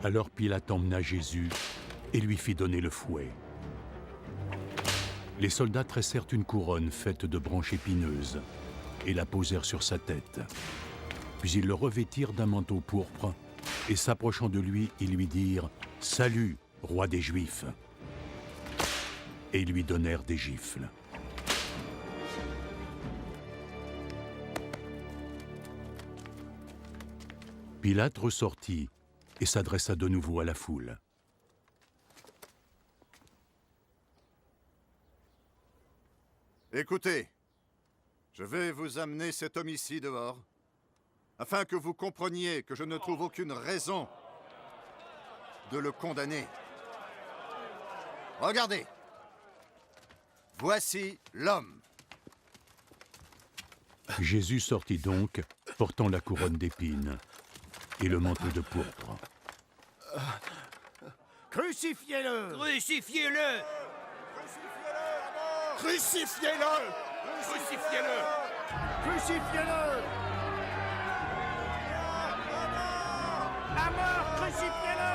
Alors Pilate emmena Jésus et lui fit donner le fouet. Les soldats tressèrent une couronne faite de branches épineuses et la posèrent sur sa tête. Puis ils le revêtirent d'un manteau pourpre et s'approchant de lui, ils lui dirent « Salut, roi des Juifs !» Et ils lui donnèrent des gifles. Pilate ressortit et s'adressa de nouveau à la foule. Écoutez, je vais vous amener cet homme ici dehors, afin que vous compreniez que je ne trouve aucune raison de le condamner. Regardez, voici l'homme. Jésus sortit donc, portant la couronne d'épines et le manteau de pourpre. Crucifiez-le! Crucifiez-le! Crucifiez-le! Crucifiez-le! Crucifiez-le! À mort! Crucifiez-le!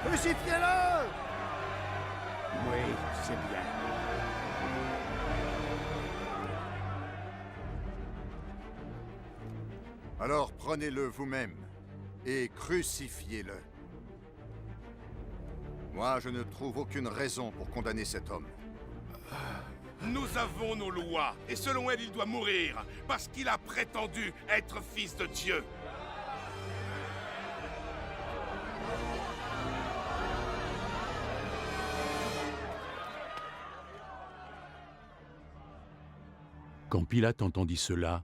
Crucifiez-le! Oui, c'est bien. Alors prenez-le vous-même et crucifiez-le. Moi, je ne trouve aucune raison pour condamner cet homme. Nous avons nos lois, et selon elles, il doit mourir, parce qu'il a prétendu être fils de Dieu. Quand Pilate entendit cela,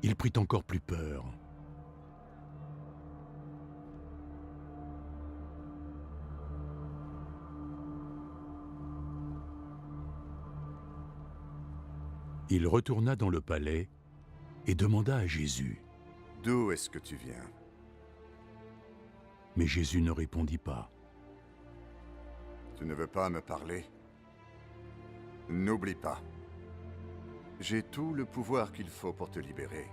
il prit encore plus peur. Il retourna dans le palais et demanda à Jésus. D'où est-ce que tu viens? Mais Jésus ne répondit pas. Tu ne veux pas me parler? N'oublie pas. J'ai tout le pouvoir qu'il faut pour te libérer.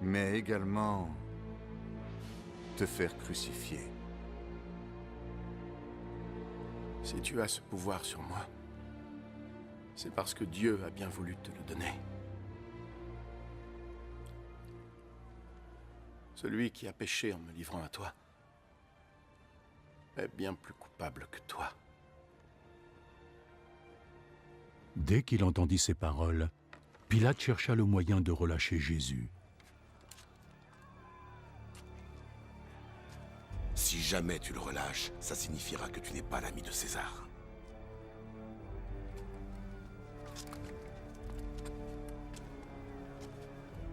Mais également te faire crucifier. Si tu as ce pouvoir sur moi, c'est parce que Dieu a bien voulu te le donner. Celui qui a péché en me livrant à toi est bien plus coupable que toi. Dès qu'il entendit ces paroles, Pilate chercha le moyen de relâcher Jésus. Si jamais tu le relâches, ça signifiera que tu n'es pas l'ami de César.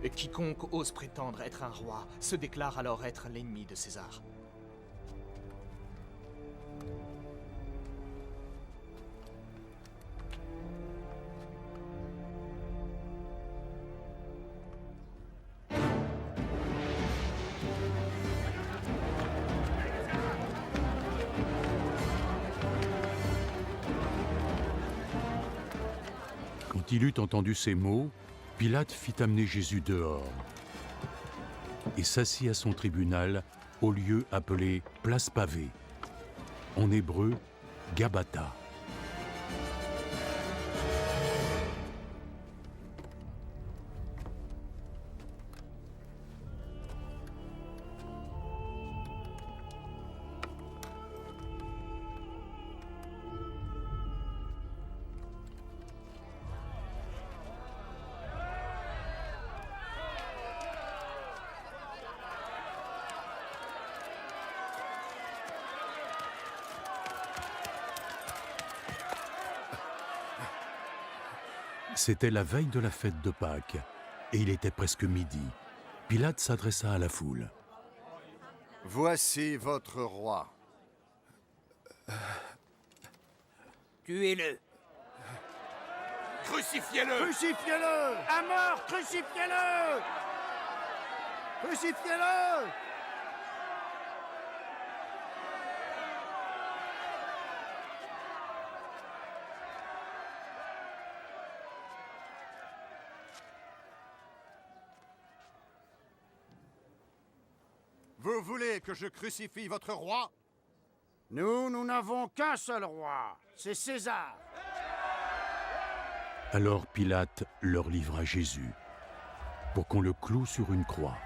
Et quiconque ose prétendre être un roi se déclare alors être l'ennemi de César. Quand il eut entendu ces mots, Pilate fit amener Jésus dehors et s'assit à son tribunal au lieu appelé Place Pavée, en hébreu Gabata. C'était la veille de la fête de Pâques, et il était presque midi. Pilate s'adressa à la foule. « Voici votre roi. » Tuez-le! Crucifiez-le! Crucifiez-le! À mort! Crucifiez-le! Crucifiez-le! Vous voulez que je crucifie votre roi? Nous n'avons qu'un seul roi, c'est César. Alors Pilate leur livra Jésus pour qu'on le cloue sur une croix.